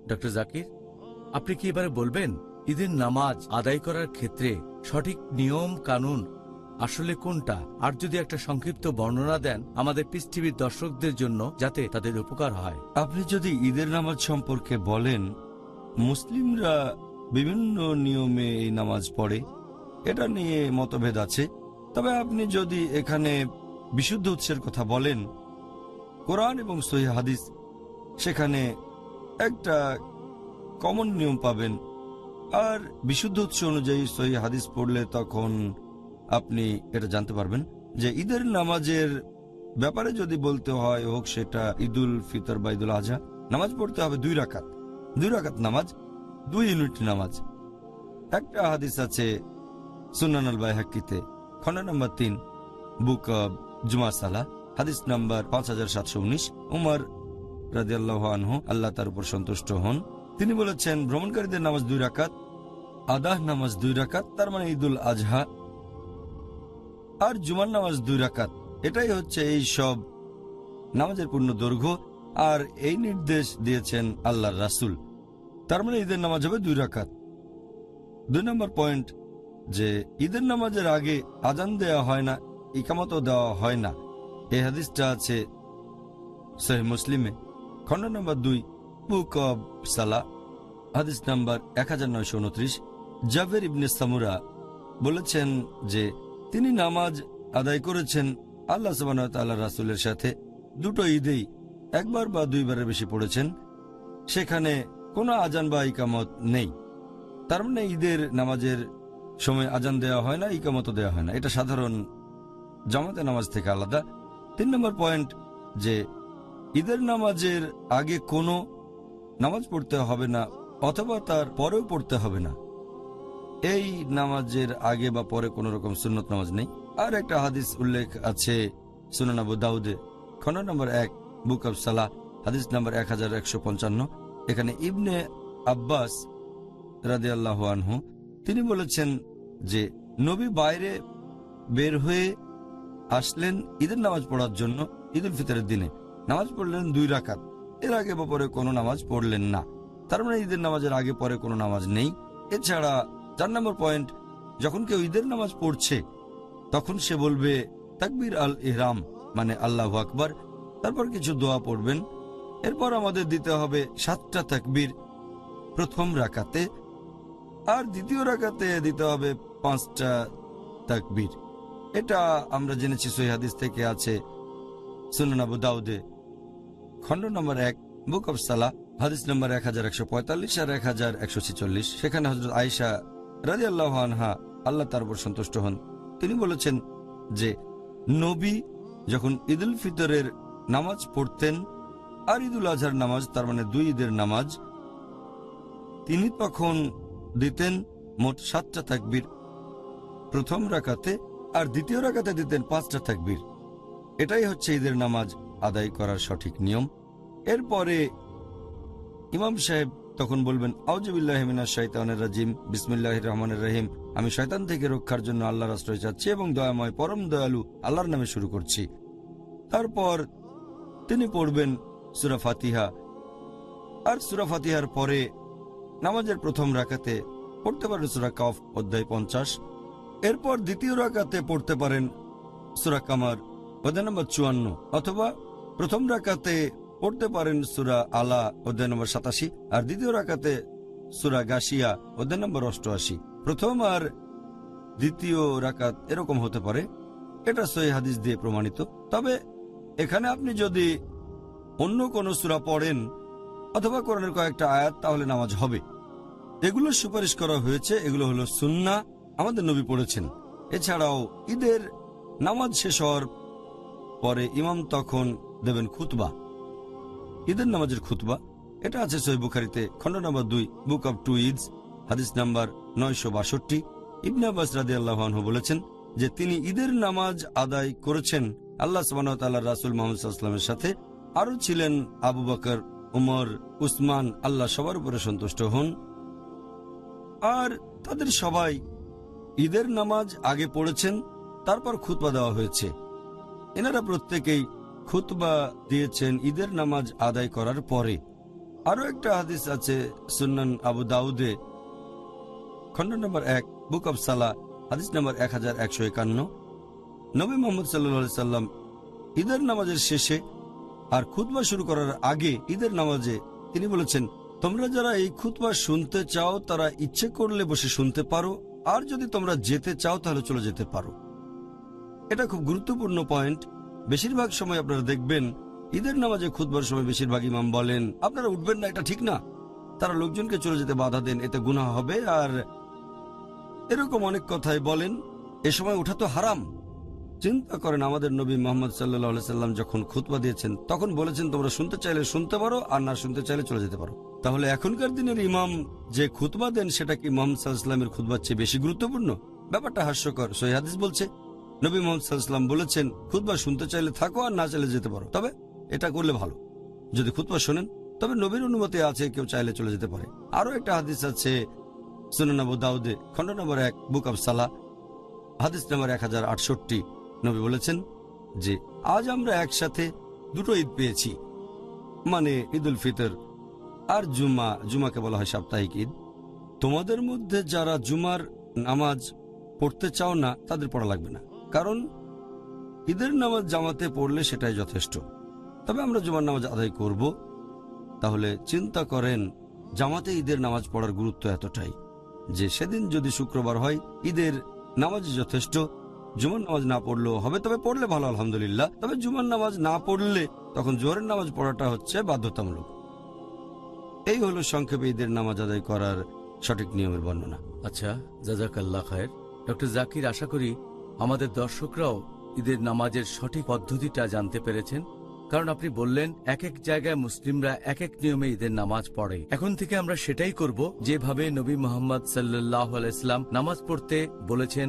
Doctor Zakir, আপনি কি এবারে বলবেন ঈদের নামাজ আদায় করার ক্ষেত্রে সঠিক নিয়ম কানুন আসলে কোনটা, আর যদি একটা সংক্ষিপ্ত বর্ণনা দেন আমাদের পিস টিভির দর্শকদের জন্য, যাতে তাদের উপকার হয়। আপনি যদি ঈদের নামাজ সম্পর্কে বলেন, মুসলিমরা বিভিন্ন নিয়মে এই নামাজ পড়ে, এটা নিয়ে মতভেদ আছে। তবে আপনি যদি এখানে বিশুদ্ধ উৎসের কথা বলেন, কোরআন এবং সহিহ হাদিস, সেখানে একটা কমন নিয়ম পাবেন। আর বিশুদ্ধ উৎস অনুযায়ী সহিহ হাদিস পড়লে তখন আপনি এটা জানতে পারবেন যে ঈদের নামাজের ব্যাপারে যদি বলতে হয়, হোক সেটা ঈদুল ফিতর বা ঈদুল আজহা, নামাজ পড়তে হবে 2 রাকাত। 2 রাকাত নামাজ 2 ইউনিট নামাজ। একটা হাদিস আছে সুনান আল বাইহাকিতে, খণ্ড নম্বর 3, বুক অব জুমা সালা, হাদিস নাম্বার 5719। উমর রাদিয়াল্লাহু আনহু, আল্লাহ তার উপর সন্তুষ্ট হন, তিনি বলেছেন, ভ্রমণকারীদের নামাজ 2 রাকাত, আদাহ নামাজ 2 রাকাত, তার মানে ঈদুল আজহা, আর জুমার নামাজ 2 রাকাত। এটাই হচ্ছে এই সব নামাজের পূর্ণ দৈর্ঘ্য, আর এই নির্দেশ দিয়েছেন আল্লাহর রাসূল। তার মানে ঈদের নামাজ হবে 2 রাকাত। 2 নম্বর পয়েন্ট, যে ঈদের নামাজের আগে আজান দেওয়া হয় না, ইকামতও দেওয়া হয় না। এই হাদিসটা আছে সহিহ মুসলিমে, খণ্ড নম্বর 2, বুক অব সালা, হাদিস নাম্বার 1929। জাবের ইবনে সামুরা বলেছেন যে তিনি নামাজ আদায় করেছেন আল্লাহ সুবহানাহু ওয়া তাআলার রাসূলের সাথে 2টো ঈদেই, একবার বা 2বারের বেশি পড়েছেন, সেখানে কোনো আজান বা ইকামত নেই। তার মানে ঈদের নামাজের সময় আজান দেওয়া হয় না, ইকামতও দেওয়া হয় না। এটা সাধারণ জামাতে নামাজ থেকে আলাদা। 3 নম্বর পয়েন্ট, যে ঈদের নামাজের আগে কোনো নামাজ পড়তে হবে না, অথবা তার পরেও পড়তে হবে না। এই নামাজের আগে বা পরে কোনো রকম সুন্নত নামাজ নেই। আর একটা হাদিস উল্লেখ আছে সুনান আবু দাউদে, খণ্ড নম্বর 1, বুক অব সালাহ, হাদিস নাম্বার 1155। এখানে ইবনে আব্বাস রাদিয়াল্লাহু আনহু তিনি বলেছেন যে নবী বাইরে বের হয়ে আসলেন ঈদের নামাজ পড়ার জন্য। ঈদুল ফিতরের দিনে নামাজ পড়লেন 2 রাকাত, এর আগে বা পরে কোনো নামাজ পড়লেন না। তার মানে ঈদের নামাজের আগে পরে কোনো নামাজ নেই। এছাড়া 4 নম্বর পয়েন্ট, যখন কেউ ঈদের নামাজ পড়ছে তখন সে বলবে তাকবীর আল ইহরাম, মানে আল্লাহু আকবার, তারপর কিছু দোয়া পড়বেন। এরপর আমাদের দিতে হবে 7টা তাকবীর প্রথম রাকাতে, আর দ্বিতীয় রাকাতে দিতে হবে 5টা তাকবীর। এটা আমরা জেনেছি সহিহ হাদিস থেকে, আছে সুনান আবু দাউদে, খণ্ড নম্বর 1, বুক অব সালাহ, হাদিস নম্বর 1145 আর 1146। সেখানে হযরত আয়েশা রাদিয়াল্লাহু আনহা, আল্লাহ তার উপর সন্তুষ্ট হন, তিনি বলেছেন যে নবী যখন ঈদুল ফিতরের নামাজ পড়তেন আর ঈদুল আজহার নামাজ, তার মানে 2 ঈদের নামাজ, তিনি তখন দিতেন মোট 7টা তাকবীর প্রথম রাকাতে, আর দ্বিতীয় রাকাতে দিতেন 5টা তাকবীর। এটাই হচ্ছে ঈদের নামাজ আদায় করার সঠিক নিয়ম। এরপরে ইমাম সাহেব তখন বলবেন, আউযু বিল্লাহি মিনাশ শাইতানির রাজিম, বিসমিল্লাহির রহমানির রহিম, আমি শয়তান থেকে রক্ষার জন্য আল্লাহর আশ্রয় চাচ্ছি এবং দয়াময় পরম দয়ালু আল্লাহর নামে শুরু করছি। তারপর তিনি পড়বেন সূরা ফাতিহা, আর সূরা ফাতিহার পরে নামাজের প্রথম রাকাতে পড়তে পারেন সূরা কাফ অধ্যায় 50। এরপর দ্বিতীয় রাকাতে পড়তে পারেন সূরা কামার অধ্যায় নম্বর 54, অথবা প্রথম রাকাতে পড়তে পারেন সূরা আলা অধ্যায় নম্বর 87, আর দ্বিতীয় রাকাতে সূরা গাশিয়া অধ্যায় নম্বর 88। প্রথম আর দ্বিতীয় রাকাত এরকম হতে পারে, এটা সহিহ হাদিস দিয়ে প্রমাণিত। তবে এখানে আপনি যদি অন্য কোনো সূরা পড়েন অথবা কোরআনের কয়েকটা আয়াত, তাহলে নামাজ হবে। এগুলো সুপারিশ করা হয়েছে, এগুলো হলো সুন্নাহ, আমাদের নবী পড়েছেন। এছাড়াও ঈদের নামাজ শেষ হওয়ার পরে ইমাম তখন দেবেন খুতবা, ঈদের নামাজের খুতবা। এটা আছে সহিহ বুখারীতে, খণ্ড নম্বর 2, বুক অব 2 ঈদস, হাদিস নাম্বার 962। ইবনে আব্বাস রাদিয়াল্লাহু আনহু বলেছেন যে তিনি ঈদের নামাজ আদায় করেছেন আল্লাহ সুবহানাহু ওয়া তাআলার রাসূল মুহাম্মদ সাল্লাল্লাহু আলাইহি ওয়াসাল্লামের সাথে। আরও ছিলেন আবু বকর, উমর, উসমান, আল্লাহ সবার উপরে সন্তুষ্ট হন। আর তাদের সবাই ঈদের নামাজ আগে পড়েছেন, তারপর খুতবা দেওয়া হয়েছে। এনারা প্রত্যেকেই খুতবা দিয়েছেন ঈদের নামাজ আদায় করার পরে। আরো একটা হাদিস আছে সুন্নান আবু দাউদে, খণ্ড নম্বর 1, বুক অব সালা, হাদিস নম্বর 1151। নবী মোহাম্মদ সাল্লাল্লাহু আলাইহি সাল্লাম ঈদের নামাজের শেষে আর খুতবা শুরু করার আগে ঈদের নামাজে তিনি বলেছেন, তোমরা যারা এই খুতবা শুনতে চাও তারা ইচ্ছে করলে বসে শুনতে পারো, আর যদি তোমরা যেতে চাও তাহলে চলে যেতে পারো। এটা খুব গুরুত্বপূর্ণ পয়েন্ট। বেশিরভাগ সময় আপনারা দেখবেন ঈদের নামাজে খুতবার সময় বেশিরভাগ ইমাম বলেন আপনারা উঠবেন না, এটা ঠিক না। তারা লোকজনকে চলে যেতে বাধা দেন, এতে গুনাহ হবে, আর এরকম অনেক কথাই বলেন। এ সময় ওঠা তো হারাম। চিন্তা করেন, আমাদের নবী মোহাম্মদ সাল্লাল্লাহু আলাইহি সাল্লাম যখন খুতবা দিয়েছেন তখন বলেছেন তোমরা শুনতে চাইলে শুনতে পারো, আর না শুনতে চাইলে চলে যেতে পারো। তাহলে এখনকার দিনের ইমাম যে খুতবা দেন সেটা কি মোহাম্মদ সাল্লাল্লাহু আলাইহি সাল্লামের খুতবার চেয়ে বেশি গুরুত্বপূর্ণ? ব্যাপারটা হাস্যকর। সহিহ হাদিস বলছে নবী মোহাম্মদ সাল্লাল্লাহু আলাইহি সাল্লাম বলেছেন খুতবা শুনতে চাইলে থাকো, আর না চাইলে যেতে পারো। তবে এটা করলে ভালো, যদি খুতবা শোনেন তবে নবীর অনুমতি আছে, কেউ চাইলে চলে যেতে পারে। আরো একটা হাদিস আছে সুনান আবু দাউদে, খণ্ড নম্বর 1, বুক অব সালাহ, হাদিস নম্বর 1068। নবী বলেছেন যে আজ আমরা একসাথে দুটো ঈদ পেয়েছি, মানে ঈদ উল ফিতর আর জুমাকে বলা হয় সাপ্তাহিক ঈদ। তোমাদের মধ্যে যারা জুমার নামাজ পড়তে চাও না তাদের পড়া লাগবে না, কারণ ঈদের নামাজ জামাতে পড়লে সেটাই যথেষ্ট। তবে আমরা জুমার নামাজ আদায় করব। তাহলে চিন্তা করেন, জামাতে ঈদের নামাজ পড়ার গুরুত্ব এতটাই যে সেদিন যদি শুক্রবার হয় ঈদের নামাজ যথেষ্ট। জুমার নামাজ না পড়লেও হবে, তবে পড়লে ভালো, আলহামদুলিল্লাহ। তবে জুমার নামাজ না পড়লে তখন জোহরের নামাজ পড়াটা হচ্ছে বাধ্যতামূলক। এই হলো সংক্ষেপে ঈদের নামাজ আদায় করার সঠিক নিয়মের বর্ণনা। আচ্ছা, জাযাকাল্লাহ খায়ের। ডক্টর জাকির, আশা করি আমাদের দর্শকরাও ঈদের নামাজের সঠিক পদ্ধতিটা জানতে পেরেছেন, কারণ আপনি বললেন এক এক জায়গায় মুসলিমরা এক এক নিয়মে ঈদের নামাজ পড়ে। এখন থেকে আমরা সেটাই করব যেভাবে নবী মুহাম্মদ সাল্লাল্লাহু আলাইহি সাল্লাম নামাজ পড়তে বলেছেন।